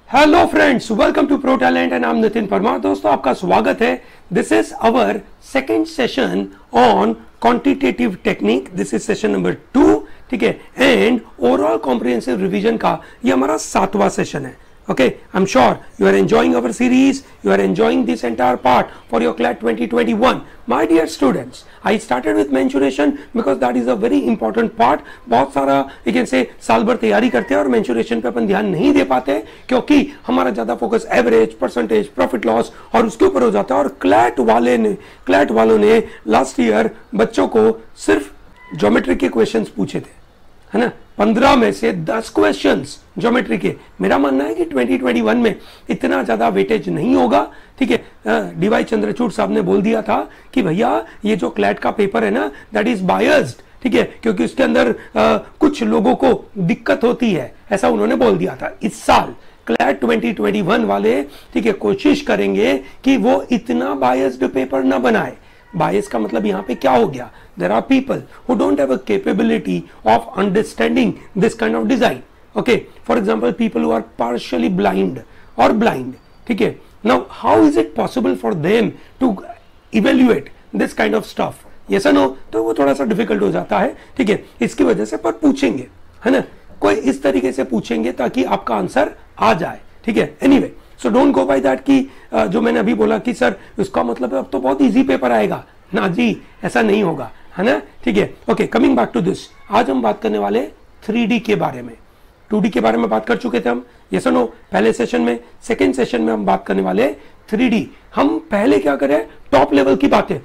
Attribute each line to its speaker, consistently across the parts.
Speaker 1: Hello friends, welcome to pro talent and I am Nitin Parmar. दोस्तों आपका स्वागत है। This is our second session on quantitative technique. This is session number 2, ठीक है। And overall comprehensive revision का ये हमारा 7वां सेशन है। Okay, I'm sure you are enjoying our series, you are enjoying this entire part for your CLAT 2021. My dear students, I started with mensuration because that is a very important part. बहुत सारा you can say साल भर तैयारी करते हैं और mensuration पे अपन ध्यान नहीं दे पाते क्योंकि हमारा ज़्यादा focus average, percentage, profit loss और उसके ऊपर हो जाता है। और CLAT वालों ने लास्ट ईयर बच्चों को सिर्फ ज्योमेट्री के क्वेश्चंस पूछे थे, है ना। 15 में से 10 क्वेश्चंस ज्योमेट्री के। मेरा मानना है कि 2021 में इतना ज्यादा वेटेज नहीं होगा, ठीक है। डीवाई चंद्रचूड़ साहब ने बोल दिया था कि भैया ये जो क्लैट का पेपर है ना, दैट इज बायस्ड, ठीक है, क्योंकि उसके अंदर कुछ लोगों को दिक्कत होती है, ऐसा उन्होंने बोल दिया था। इस साल क्लैट 2021 वाले, ठीक है, कोशिश करेंगे कि वो इतना बायस्ड पेपर ना बनाए। बायस का मतलब यहां पे क्या हो गया? There are people who don't have a capability of understanding this kind of design. Okay, for example, people who are partially blind or blind. ठीक है. Now, how is it possible for them to evaluate this kind of stuff? Yes or no? तो वो थोड़ा सा difficult हो जाता है, ठीक है। इसकी वजह से पर पूछेंगे, है ना, कोई इस तरीके से पूछेंगे ताकि आपका आंसर आ जाए, ठीक है। Anyway, so don't go by that कि जो मैंने अभी बोला कि सर इसका मतलब है अब तो बहुत इजी पेपर आएगा। ना जी, ऐसा नहीं होगा, है ना, ठीक है। Okay, coming back to this, आज हम बात करने वाले 3D के बारे में। 2D के बारे में बात कर चुके थे हम, यस और नो, पहले सेशन में। सेकेंड सेशन में हम बात करने वाले 3D। हम पहले क्या करें, टॉप लेवल की बातें,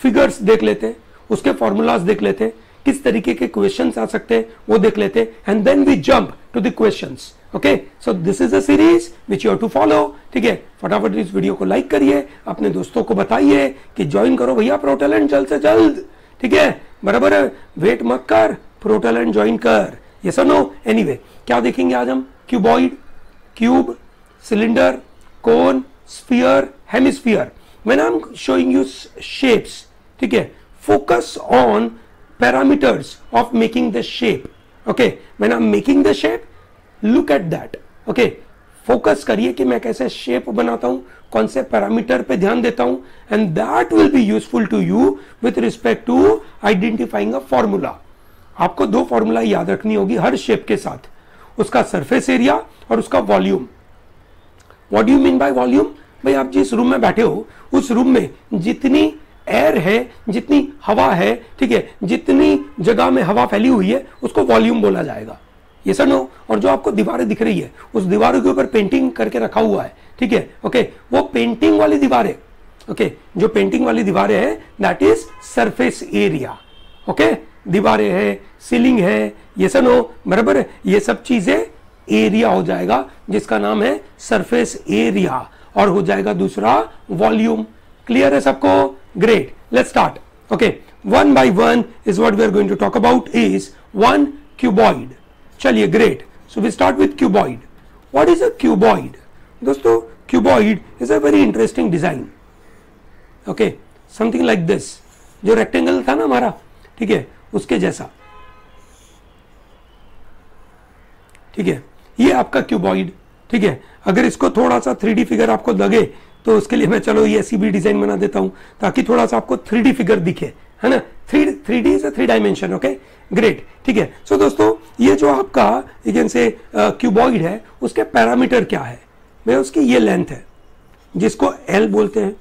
Speaker 1: फिगर्स देख लेते, उसके फॉर्मूलाज देख लेते, किस तरीके के क्वेश्चंस आ सकते हैं वो देख लेते, and then we jump to the questions. Okay, so this is a series which you have to follow, ठीक है। फटाफट इस वीडियो को लाइक करिए, अपने दोस्तों को बताइए कि ज्वाइन करो भैया प्रो टैलेंट जल्द से जल्द, ठीक है, बराबर है। वेट मत कर, प्रो टैलेंट ज्वाइन कर, यस और नो। एनीवे, क्या देखेंगे आज हम? Cuboid, cube, cylinder, cone, sphere, hemisphere. When I am showing you shapes, ठीक है, focus on parameters of making the shape. Okay, when I'm making the shape, look at that. Okay, focus करिए कि मैं कैसे शेप बनाता हूं, कौन से पैरामीटर पे ध्यान देता हूं, and that will be useful to you with respect to identifying a formula. आपको 2 फॉर्मूला याद रखनी होगी हर शेप के साथ, उसका सरफेस एरिया और उसका volume. What do you mean by volume? भाई आप जिस रूम में बैठे हो उस रूम में जितनी एयर है, जितनी हवा है, ठीक है, जितनी जगह में हवा फैली हुई है उसको वॉल्यूम बोला जाएगा, ये सर नो। और जो आपको दीवारें दिख रही है उस दीवारों के ऊपर पेंटिंग करके रखा हुआ है, ठीक है, ओके, वो पेंटिंग वाली दीवारें, ओके, जो पेंटिंग वाली दीवारें हैं that is surface area. Okay, दीवारें है, सीलिंग है, ये सर नो, बराबर है, ये सब चीजें एरिया हो जाएगा जिसका नाम है सरफेस एरिया, और हो जाएगा दूसरा वॉल्यूम। क्लियर है सबको? Great, let's start. Okay, one by one is what we are going to talk about is one cuboid. चलिए, great. So we start with cuboid. What is a cuboid? दोस्तों, cuboid is a very interesting design. Okay, something like this. जो rectangle था ना हमारा, ठीक है, उसके जैसा, ठीक है, ये आपका cuboid, ठीक है। अगर इसको थोड़ा सा 3D फिगर आपको लगे तो उसके लिए मैं चलो ये ऐसी भी डिजाइन बना देता हूं ताकि थोड़ा सा आपको 3D फिगर दिखे, है ना। 3D से 3 डायमेंशन। ओके, ग्रेट, ठीक है। सो दोस्तों, ये जो आपका यू कैन से क्यूबॉइड है उसके पैरामीटर क्या है? भाई उसकी ये लेंथ है जिसको L बोलते हैं,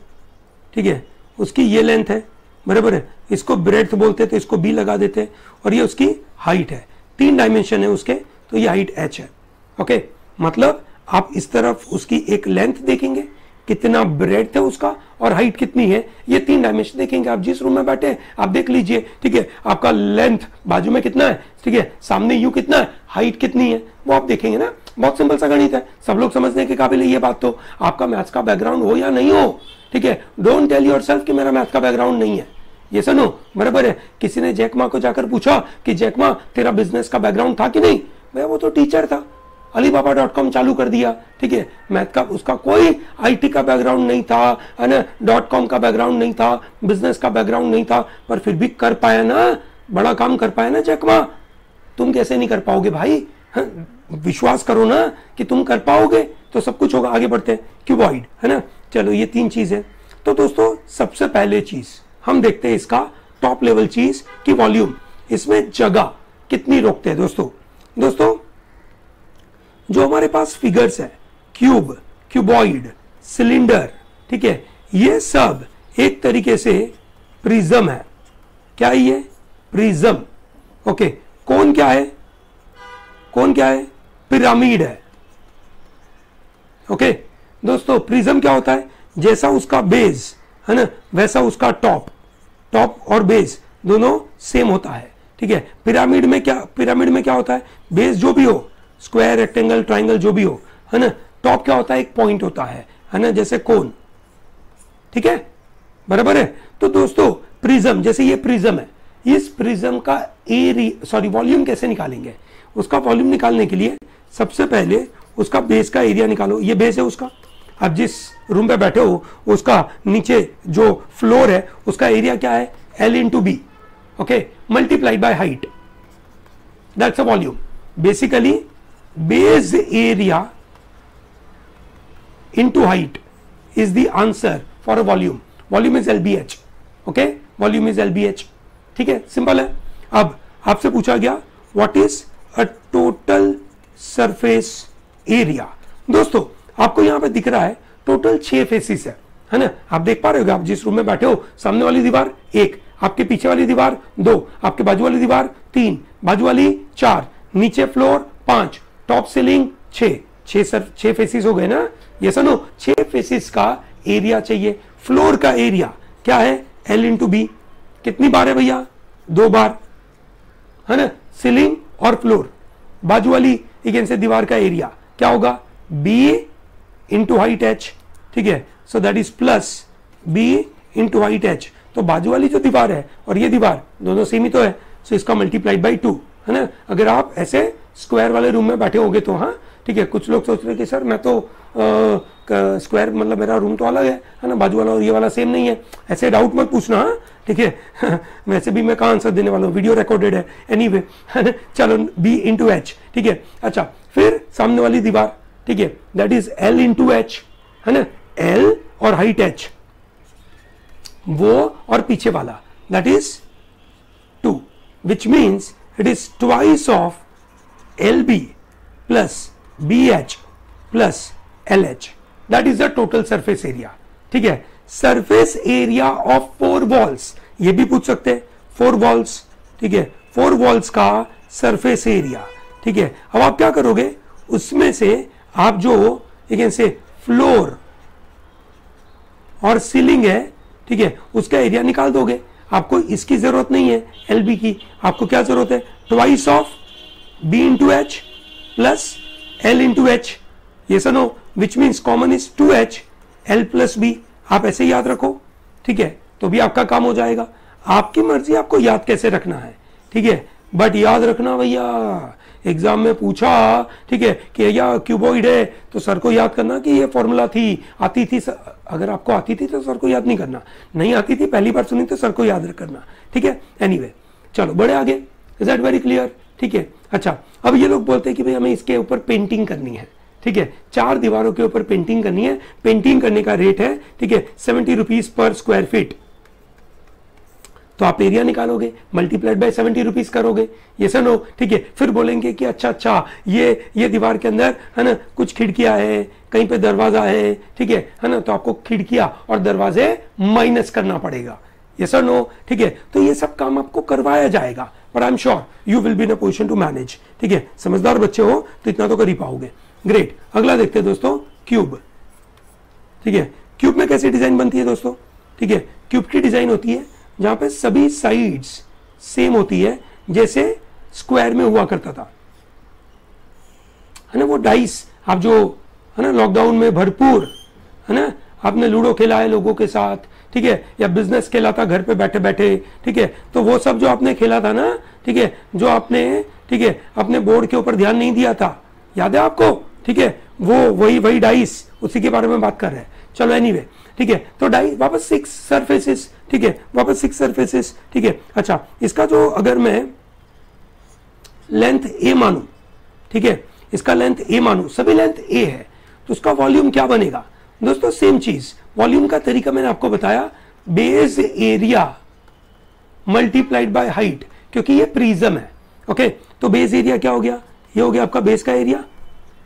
Speaker 1: ठीक है, उसकी ये लेंथ है, बराबर है। इसको ब्रेड्थ बोलते हैं तो इसको B लगा देते हैं, और ये उसकी हाइट है। 3 डायमेंशन है उसके, तो ये हाइट H है। ओके, मतलब आप इस तरफ उसकी एक लेंथ देखेंगे, कितना ब्रेड्थ है उसका, और हाइट कितनी है, ये 3 डायमेंशन देखेंगे। आप जिस रूम में बैठे हैं आप देख लीजिए, ठीक है, आपका लेंथ बाजू में कितना है, ठीक है, सामने यू कितना है, हाइट कितनी है, वो आप देखेंगे ना। बहुत सिंपल सा गणित है, सब लोग समझने के काबिल है ये बात। तो आपका मैथ्स का बैकग्राउंड हो या नहीं हो, ठीक है, डोंट टेल योरसेल्फ कि मेरा मैथ्स का बैकग्राउंड नहीं है, ये सुनो, बराबर है। किसी ने जैक मा को जाकर पूछा कि जैक मा तेरा बिजनेस का बैकग्राउंड था कि नहीं? भैया वो तो टीचर था, alibaba.com चालू कर दिया, ठीक है, मैथ का उसका कोई आईटी का बैकग्राउंड नहीं था, है ना, .com का बैकग्राउंड नहीं था, बिजनेस का बैकग्राउंड नहीं था, पर फिर भी कर पाया ना, बड़ा काम कर पाया ना जैक मा। तुम कैसे नहीं कर पाओगे भाई? विश्वास करो ना कि तुम कर पाओगे, तो सब कुछ होगा। आगे बढ़ते हैं, क्यूबॉइड है ना। चलो ये 3 चीज है। तो दोस्तों सबसे पहले चीज हम देखते हैं इसका टॉप लेवल चीज की वॉल्यूम, इसमें जगह कितनी रोकते हैं। दोस्तों जो हमारे पास फिगर्स है, क्यूब, क्यूबॉइड, सिलेंडर, ठीक है, ये सब एक तरीके से प्रिज्म है। क्या है ये? प्रिज्म। ओके, कौन क्या है? पिरामिड है। ओके दोस्तों, प्रिज्म क्या होता है? जैसा उसका बेस है ना, वैसा उसका टॉप और बेस दोनों सेम होता है। ठीक है, पिरामिड में क्या होता है? बेस जो भी हो, स्क्वायर, रेक्टेंगल, ट्राइंगल जो भी हो, है ना, टॉप क्या होता है? एक पॉइंट होता है ना, जैसे कोन। ठीक है, बराबर है। तो दोस्तों प्रिज्म, जैसे ये प्रिज्म है, इस प्रिज्म का वॉल्यूम कैसे निकालेंगे? उसका वॉल्यूम निकालने के लिए सबसे पहले उसका बेस का एरिया निकालो। ये बेस है उसका, आप जिस रूम पे बैठे हो उसका नीचे जो फ्लोर है उसका एरिया क्या है? L into B, okay, multiplied by height. That's a volume. Basically base area into height is the answer for a volume. Volume is LBH. Okay, volume is LBH. ठीक है, सिंपल है। अब आपसे पूछा गया what is a total surface area. दोस्तों आपको यहां पे दिख रहा है टोटल 6 फेसिस है ना। आप देख पा रहे हो, आप जिस रूम में बैठे हो, सामने वाली दीवार 1, आपके पीछे वाली दीवार 2, आपके बाजू वाली दीवार 3, बाजू वाली 4, नीचे फ्लोर 5, टॉप सीलिंग 6 फेसिस हो गए ना। ये सुनो, 6 फेसिस का एरिया चाहिए। फ्लोर का एरिया क्या है? L into B। कितनी बार है भैया? 2 बार है ना। सीलिंग और फ्लोर, बाजू वाली एक से दीवार का एरिया क्या होगा? B into height H। ठीक है, so that is plus B into height H। तो बाजू वाली जो दीवार है और ये दीवार दोनों सेम ही तो है, सो इसका मल्टीप्लाइड बाई 2 है ना। अगर आप ऐसे स्क्वायर वाले रूम में बैठे होगे तो हाँ ठीक है। कुछ लोग सोच रहे हैं कि सर मैं तो स्क्वायर, मतलब मेरा रूम तो अलग है ना, बाजू वाला और ये वाला सेम नहीं है। ऐसे डाउट मत पूछना, हाँ ठीक है। वैसे भी मैं कहाँ आंसर देने वाला हूँ, वीडियो रिकॉर्डेड है एनीवे। चलो B into H, ठीक है। अच्छा, फिर सामने वाली दीवार, ठीक है, that is L into H है ना। L और हाइट H, वो और पीछे वाला that is 2, which means it is twice of LB plus BH plus LH, that is the total surface area। ठीक है, सरफेस एरिया ऑफ 4 वॉल्स, ये भी पूछ सकते हैं। 4 वॉल्स, ठीक है, 4 वॉल्स का सरफेस एरिया। ठीक है, अब आप क्या करोगे? उसमें से आप जो एक से फ्लोर और सीलिंग है, ठीक है, उसका एरिया निकाल दोगे। आपको इसकी जरूरत नहीं है LB की, आपको क्या जरूरत है? Twice of B into H plus L into H। ये सुनो, which means common is 2H L plus B। आप ऐसे याद रखो, ठीक है, तो भी आपका काम हो जाएगा। आपकी मर्जी आपको याद कैसे रखना है, ठीक है, बट याद रखना भैया, एग्जाम में पूछा, ठीक है, कि भैया क्यूबॉइड है तो सर को याद करना कि ये फॉर्मूला थी, आती थी। अगर आपको आती थी तो सर को याद नहीं करना, नहीं आती थी पहली बार सुनी तो सर को याद करना। ठीक है, एनीवे चलो बढ़े आगे। Is that very clear? ठीक है। अच्छा, अब ये लोग बोलते हैं कि भाई हमें इसके ऊपर पेंटिंग करनी है। ठीक है, 4 दीवारों के ऊपर पेंटिंग करनी है। पेंटिंग करने का रेट है, ठीक है, 70 रुपीज पर स्क्वायर फीट। तो आप एरिया निकालोगे, मल्टीप्लाइड बाय 70 रुपीज करोगे। ये सुनो, ठीक है, फिर बोलेंगे कि अच्छा ये दीवार के अंदर है ना कुछ खिड़कियां है, कहीं पे दरवाजा है, ठीक है ना, तो आपको खिड़कियां और दरवाजे माइनस करना पड़ेगा। ये सर नो, ठीक है, तो ये सब काम आपको करवाया जाएगा, but I am sure you will be in a position to manage. ठीक है, समझदार बच्चे हो तो इतना तो कर ही पाओगे। ग्रेट, अगला देखते हैं दोस्तों, क्यूब। ठीक है, क्यूब में कैसी डिजाइन बनती है दोस्तों? ठीक है, क्यूब की डिजाइन होती है जहां पे सभी साइड्स सेम होती है, जैसे स्क्वायर में हुआ करता था, है ना। वो डाइस आप जो है ना लॉकडाउन में भरपूर, है ना, आपने लूडो खेला है लोगों के साथ, ठीक है, या बिजनेस खेला था घर पे बैठे बैठे, ठीक है, तो वो सब जो आपने खेला था ना, ठीक है, जो आपने, ठीक है, अपने बोर्ड के ऊपर ध्यान नहीं दिया था, याद है आपको? ठीक है, वो वही डाइस, उसी के बारे में बात कर रहे हैं। चलो एनीवे, ठीक है, तो डाइस वापस 6 सरफेसेस, ठीक है, वापस 6 सरफेसेस, ठीक है। अच्छा, इसका जो अगर मैं लेंथ A मानू, ठीक है, इसका लेंथ A मानू, सभी लेंथ A है, तो उसका वॉल्यूम क्या बनेगा दोस्तों? सेम चीज, वॉल्यूम का तरीका मैंने आपको बताया, base area multiplied by height, क्योंकि ये प्रिज्म है। ओके, तो बेस एरिया क्या हो गया? ये हो गया आपका बेस का एरिया,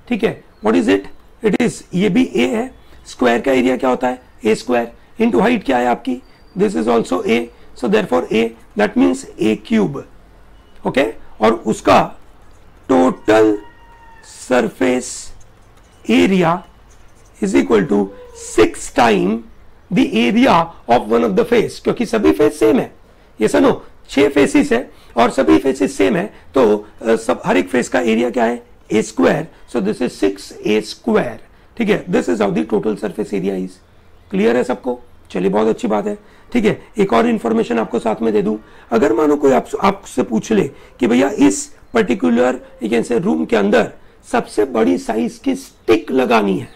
Speaker 1: ठीक है। What is it? It is, ये भी ए है। स्क्वायर का एरिया क्या होता है? ए स्क्वायर इंटू हाइट क्या है आपकी? This is also a, so therefore a, that means a cube. Okay, और उसका total surface area is equal to 6 time the area of one of the face, क्योंकि सभी फेस सेम है। ये सुनो, 6 फेसिस है और सभी फेसिस सेम है, तो सब हर एक फेस का एरिया क्या है? A square, so this is 6a square, ठीक है। This is how the total surface area is. Clear है सबको? चलिए, बहुत अच्छी बात है, ठीक है। एक और इंफॉर्मेशन आपको साथ में दे दूं, अगर मानो कोई आपसे पूछ ले कि भैया इस पर्टिकुलर रूम के अंदर सबसे बड़ी साइज की स्टिक लगानी है,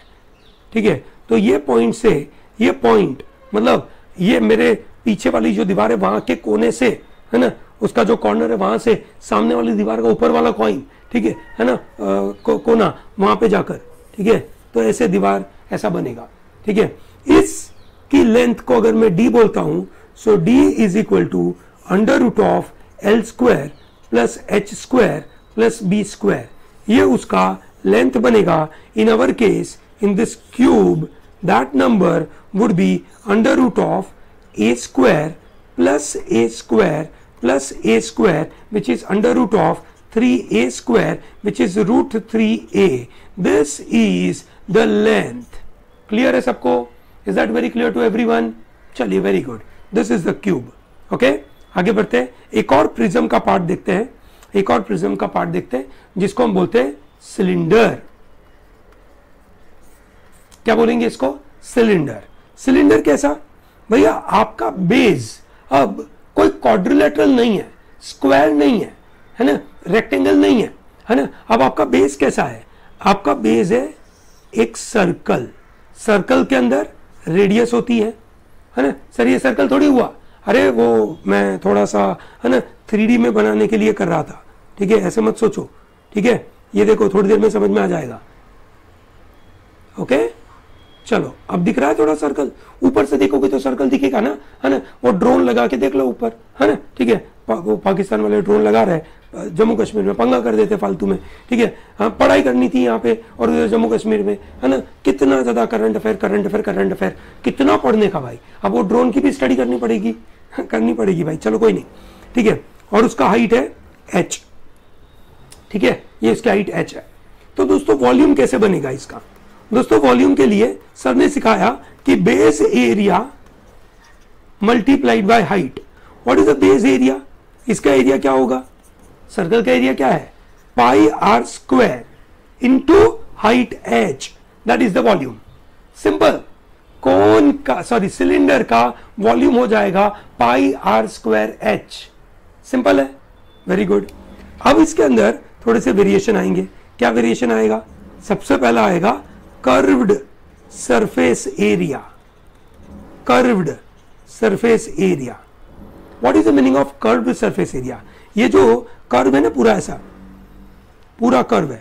Speaker 1: ठीक है, तो ये पॉइंट से ये पॉइंट, मतलब ये मेरे पीछे वाली जो दीवार है वहां के कोने से, है ना, उसका जो कॉर्नर है वहां से सामने वाली दीवार का ऊपर वाला कॉइन, ठीक है ना, कोना वहां पे जाकर, ठीक है, तो ऐसे दीवार ऐसा बनेगा, ठीक है। इसकी लेंथ को अगर मैं d बोलता हूं, so d is equal to under root of L square plus H square plus B square, ये उसका लेंथ बनेगा। In our case, in this cube, that number would be under root of a square plus a square plus a square, which is under root of 3a square, which is root 3a. This is the length. Clear है सबको? Is that very clear to everyone? चलिए, very good. This is the cube. Okay? आगे बढ़ते हैं, एक और prism का part देखते हैं, एक और प्रिज्म का पार्ट देखते हैं जिसको हम बोलते हैं सिलेंडर। क्या बोलेंगे इसको? सिलेंडर। सिलेंडर कैसा? भैया आपका बेस अब कोई क्वाड्रिलेटरल नहीं है, स्क्वायर नहीं है ना, रेक्टेंगल नहीं है ना। अब आपका बेस कैसा है? आपका बेस है एक सर्कल। सर्कल के अंदर रेडियस होती है ना। सर ये सर्कल थोड़ी हुआ, अरे वो मैं थोड़ा सा, है ना, 3D में बनाने के लिए कर रहा था, ठीक है, ऐसे मत सोचो, ठीक है। ये देखो, थोड़ी देर में समझ में आ जाएगा। ओके, चलो, अब दिख रहा है थोड़ा सर्कल? ऊपर से देखोगे तो सर्कल दिखेगा ना, है ना। वो ड्रोन लगा के देख लो ऊपर, है ना, ठीक है। वो पाकिस्तान वाले ड्रोन लगा रहे, जम्मू कश्मीर में पंगा कर देते फालतू में, ठीक है। हाँ, पढ़ाई करनी थी यहाँ पे और जम्मू कश्मीर में, है ना, कितना ज्यादा करंट अफेयर, कितना पढ़ने का भाई। अब वो ड्रोन की भी स्टडी करनी पड़ेगी भाई, चलो कोई नहीं, ठीक है। और उसका हाइट है h, ठीक है, ये इसकी हाइट h है। तो दोस्तों वॉल्यूम कैसे बनेगा इसका? दोस्तों वॉल्यूम के लिए सर ने सिखाया कि base area multiplied by height. What is the base area? इसका एरिया क्या होगा? सर्कल का एरिया क्या है? Pi are square into height h, that is the volume. Simple. Cone का, सॉरी, सिलेंडर का वॉल्यूम हो जाएगा pi are square h। Simple है, वेरी गुड। अब इसके अंदर थोड़े से वेरिएशन आएंगे। क्या वेरिएशन आएगा? सबसे पहला आएगा curved surface area. Curved surface area, what is the meaning of curved surface area? ये जो कर्व है ना, पूरा ऐसा पूरा कर्व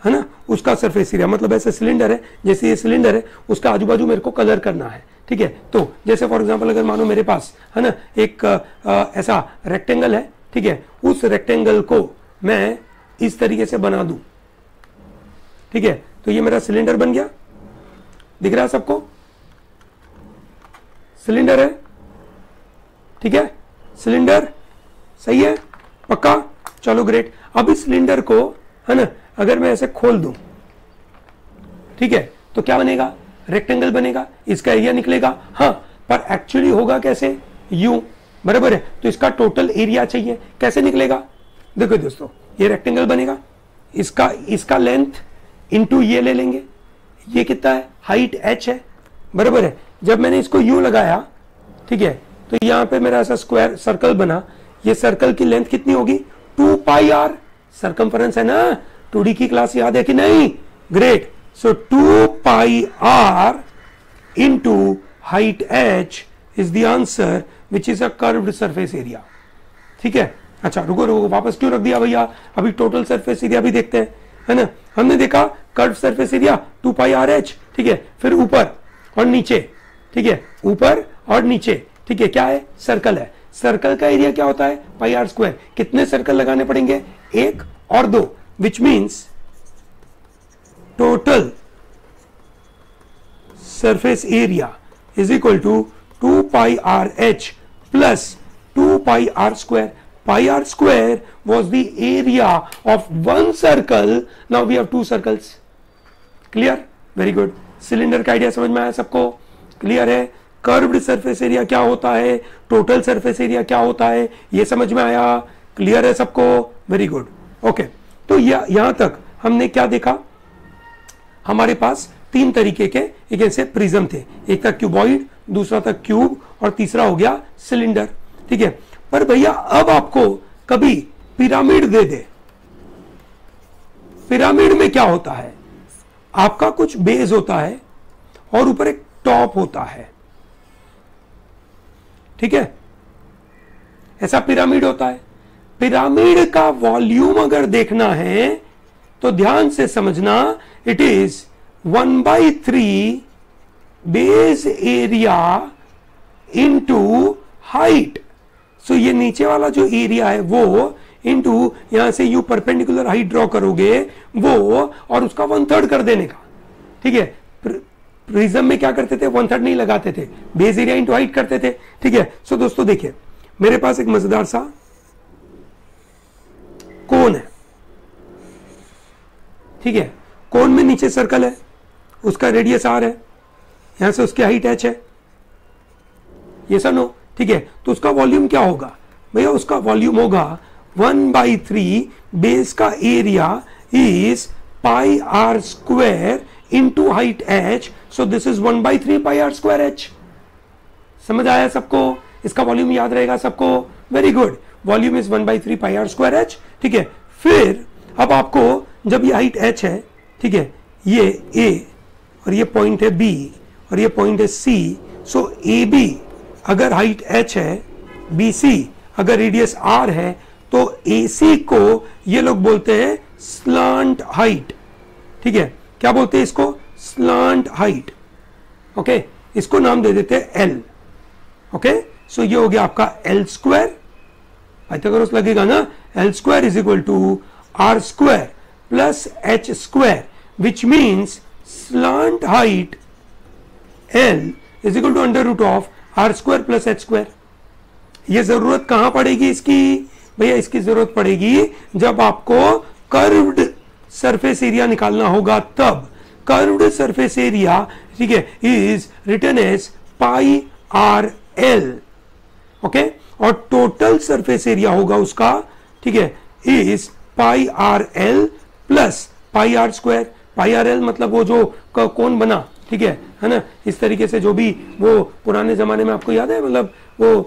Speaker 1: है ना, उसका सरफेस एरिया, मतलब ऐसा सिलेंडर है, जैसे ये सिलेंडर है, उसका आजू बाजू मेरे को कलर करना है, ठीक है। तो जैसे फॉर एग्जांपल अगर मानो मेरे पास, है ना, एक ऐसा रेक्टेंगल है, ठीक है, उस रेक्टेंगल को मैं इस तरीके से बना दूं, ठीक है, तो ये मेरा सिलेंडर बन गया। दिख रहा है सबको? सिलेंडर है, ठीक है, सिलेंडर सही है, पक्का? चलो ग्रेट। अब इस सिलेंडर को, है ना, अगर मैं ऐसे खोल दूं, ठीक है, तो क्या बनेगा? रेक्टेंगल बनेगा, इसका एरिया निकलेगा। हाँ, पर एक्चुअली होगा कैसे? यूं, बराबर है। तो इसका टोटल एरिया चाहिए, कैसे निकलेगा? देखो दोस्तों, ये रेक्टेंगल बनेगा, इसका लेंथ इंटू ये ले लेंगे, ये कितना है? हाइट h है, बराबर है। जब मैंने इसको यूं लगाया, ठीक है, तो यहां पे मेरा ऐसा स्क्वायर सर्कल बना। ये सर्कल की लेंथ कितनी होगी? 2 पाई आर, सर्कमफरेंस है ना। 2D की क्लास याद है कि नहीं? Great. So 2 pi r into height h is the answer, which is a curved surface area, ठीक है। अच्छा रुको, वापस क्यों रख दिया भैया? अभी टोटल सरफेस एरिया भी देखते हैं। है ना, हमने देखा curve surface area 2 pi r H, ठीक है, फिर ऊपर और नीचे, ठीक है, ऊपर और नीचे, ठीक है, क्या है, सर्कल है, सर्कल का एरिया क्या होता है, पाई आर स्क्वायर। कितने सर्कल लगाने पड़ेंगे, 1 और 2, which means total surface area is equal to 2 pi r h plus 2 pi are square. Pi r square was the area of one circle. Now we have two circles. Clear? Very good. Cylinder का idea समझ में आया सबको, clear है. Curved surface area क्या होता है, total surface area क्या होता है, ये समझ में आया, क्लियर है सबको, वेरी गुड. ओके, तो यहां तक हमने क्या देखा, हमारे पास 3 तरीके के एक ऐसे प्रिज्म थे, एक था क्यूबॉइड, दूसरा था क्यूब और तीसरा हो गया सिलेंडर. ठीक है, पर भैया अब आपको कभी पिरामिड दे दे, पिरामिड में क्या होता है, आपका कुछ बेस होता है और ऊपर एक टॉप होता है. ठीक है, ऐसा पिरामिड होता है. पिरामिड का वॉल्यूम अगर देखना है तो ध्यान से समझना, it is 1/3 base area into height. So ये नीचे वाला जो एरिया है वो इनटू, यहां से यू परपेंडिकुलर हाइट ड्रॉ करोगे वो, और उसका 1/3 कर देने का. ठीक है, प्रिज्म में क्या करते थे, 1/3 नहीं लगाते थे, बेस एरिया इनटू हाइट करते थे. ठीक है, सो दोस्तों देखिए, मेरे पास एक मजेदार सा कोन है. ठीक है, कोन में नीचे सर्कल है, उसका रेडियस आर है, यहां से उसकी हाइट एच है, ये सब नो. ठीक है, तो उसका वॉल्यूम क्या होगा भैया, उसका वॉल्यूम होगा 1/3 बेस का area is pi are square into height h. So this is 1/3 pi are square h. समझ आया सबको, इसका वॉल्यूम याद रहेगा सबको, very good. Volume is 1/3 pi are square h. ठीक है, फिर अब आपको जब ये हाइट एच है, ठीक है, ये ए और ये पॉइंट है बी और ये पॉइंट है सी. सो ए बी अगर हाइट h है, BC अगर रेडियस r है, तो AC को ये लोग बोलते हैं स्लांट हाइट. ठीक है, क्या बोलते हैं इसको, स्लांट हाइट. ओके, इसको नाम दे देते हैं L. ओके, सो ये हो गया आपका L स्क्वायर, पाइथागोरस लगेगा ना, L square is equal to R square plus H square, which means slant height L is equal to under root of r square plus H square. ये जरूरत कहां पड़ेगी इसकी भैया, इसकी जरूरत पड़ेगी जब आपको कर्व्ड सरफेस एरिया निकालना होगा, तब कर्व्ड सरफेस एरिया, ठीक है, is written as pi r l. Okay, और टोटल सरफेस एरिया होगा उसका, ठीक है, is pi r l plus pi are square. Pi r l मतलब वो जो कौन बना, ठीक है ना, इस तरीके से जो भी वो पुराने जमाने में आपको याद है, मतलब वो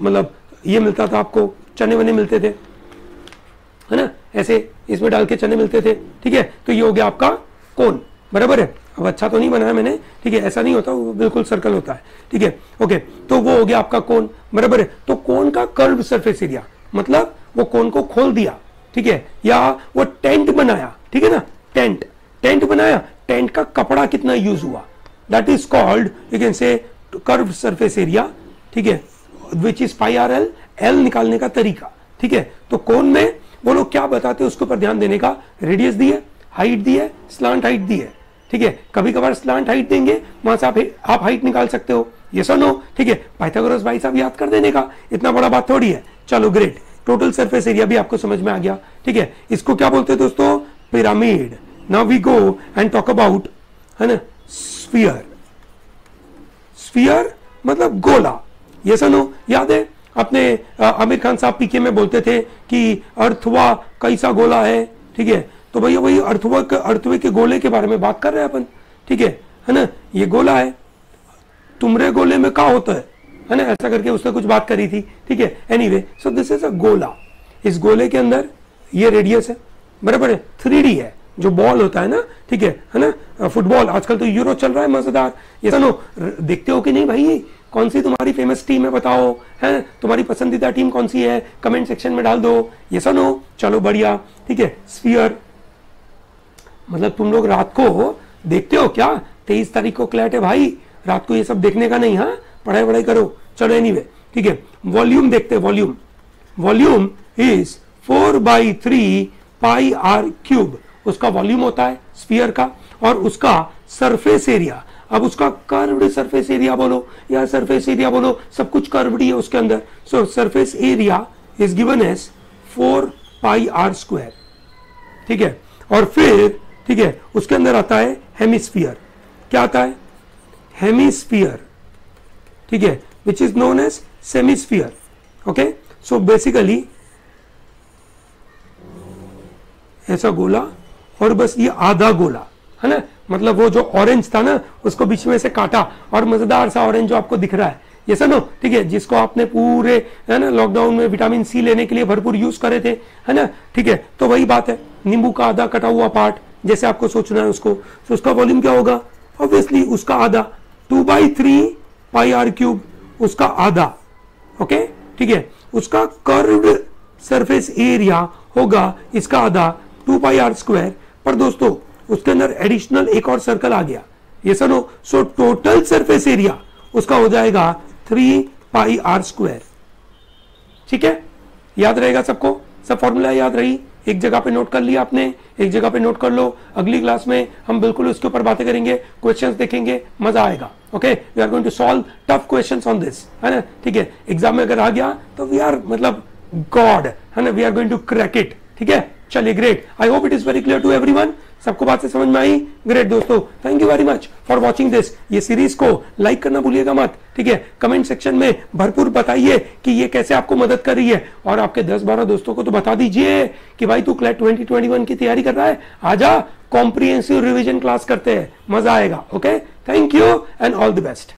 Speaker 1: मतलब ये मिलता था आपको, चने वने मिलते थे, है ना, ऐसे इसमें डाल के चने मिलते थे. ठीक है, तो ये हो गया आपका कोन, बराबर है. अब अच्छा तो नहीं बनाया मैंने, ठीक है, ऐसा नहीं होता, वो बिल्कुल सर्कल होता है. ठीक है, ओके, तो वो हो गया आपका कोन, बराबर है. तो कोन का कर्व सरफेस एरिया मतलब वो कोन को खोल दिया, ठीक है, या वो टेंट बनाया, ठीक है ना, टेंट बनाया, टेंट का कपड़ा कितना यूज हुआ, that is called, you can say curve surface area. ठीक है, which is pi r L. L निकालने का तरीका, ठीक है. तो कोन में वो लोग क्या बताते हैं उसके ऊपर ध्यान देने का, रेडियस दी है, हाइट दी है, स्लांट हाइट दी है. ठीक है, कभी कभार स्लांट हाइट देंगे, वहां से आप हाइट निकाल सकते हो, ये सुनो. ठीक है, पाइथागोरस भाई साहब याद कर देने का, इतना बड़ा बात थोड़ी है. चलो ग्रेट, टोटल सरफेस एरिया भी आपको समझ में आ गया. ठीक है, इसको क्या बोलते हैं दोस्तों, pyramid. Now we go and talk about, है ना, स्फीयर. स्फीयर मतलब गोला. ये सुनो, याद है अपने आमिर खान साहब पीके में बोलते थे कि अर्थवा कैसा गोला है. ठीक है, तो भैया वही अर्थवे के गोले के बारे में बात कर रहे हैं अपन. ठीक है ना, ये गोला है, तुमरे गोले में क्या होता है ना, ऐसा करके उसने कुछ बात करी थी. ठीक है, एनीवे, सो दिस इज अ गोला. इस गोले के अंदर ये रेडियस है, बराबर है, 3D है, जो बॉल होता है ना, ठीक है ना, फुटबॉल. आजकल तो यूरो चल रहा है, मजेदार. ये सुनो, देखते हो कि नहीं भाई, कौन सी तुम्हारी फेमस टीम है बताओ, है तुम्हारी पसंदीदा टीम कौन सी है, कमेंट सेक्शन में डाल दो. ये सुनो, चलो बढ़िया. ठीक है, स्फीयर मतलब तुम लोग रात को देखते हो क्या? 23 तारीख को क्लैट है भाई, रात को ये सब देखने का नहीं। हाँ, पढ़ाई वढ़ाई करो। चलो एनीवे, ठीक है, वॉल्यूम देखते हैं। Volume, volume is 4/3 pi r cube, उसका वॉल्यूम होता है स्फीयर का, और उसका सरफेस एरिया, अब उसका कर्व्ड सरफेस एरिया बोलो या सरफेस एरिया बोलो, सब कुछ कर्व्ड ही है उसके अंदर। So surface area is given as 4 pi are square, ठीक है। और फिर ठीक है, उसके अंदर आता है हेमिस्फीयर। क्या आता है? हेमिस्फीयर, ठीक है, which is known as semisphere. Okay, so basically ऐसा गोला और बस ये आधा गोला है ना, मतलब वो जो ऑरेंज था ना उसको बीच में से काटा, और मजेदार सा ऑरेंज जो आपको दिख रहा है ये सुनो, ठीक है, जिसको आपने पूरे है ना लॉकडाउन में विटामिन सी लेने के लिए भरपूर यूज करे थे, है ना, ठीक है। तो वही बात है, नींबू का आधा कटा हुआ पार्ट जैसे आपको सोचना है उसको, तो उसका वॉल्यूम क्या होगा? ऑब्वियसली उसका आधा, 2/3 पाई आर क्यूब, उसका आधा। ओके, ठीक है, उसका कर्व्ड सरफेस एरिया होगा इसका आधा, 2 पाई आर स्क्वायर। पर दोस्तों उसके अंदर एडिशनल एक और सर्कल आ गया, ये सुनो, सो टोटल सरफेस एरिया उसका हो जाएगा 3 पाई आर स्क्वायर। ठीक है, याद रहेगा सबको? सब फॉर्मूला याद रही? एक जगह पे नोट कर लिया आपने, एक जगह पे नोट कर लो। अगली क्लास में हम बिल्कुल उसके ऊपर बातें करेंगे, क्वेश्चंस देखेंगे, मजा आएगा। Okay, we are going to solve tough questions on this, है ना, ठीक है। एग्जाम में अगर आ गया तो वी आर मतलब गॉड, है ना, we are going to crack it. ठीक है, चलिए, great. I hope it is very clear to everyone. सबको बात से समझ में आई? ग्रेट दोस्तों, thank you very much for watching this. ये सीरीज को लाइक करना भूलिएगा मत, ठीक है। कमेंट सेक्शन में भरपूर बताइए कि ये कैसे आपको मदद कर रही है, और आपके 10-12 दोस्तों को तो बता दीजिए कि भाई तू क्लैट 2021 की तैयारी कर रहा है, आजा कॉम्प्रिहेंसिव रिवीजन क्लास करते हैं, मजा आएगा। Okay, thank you and all the best.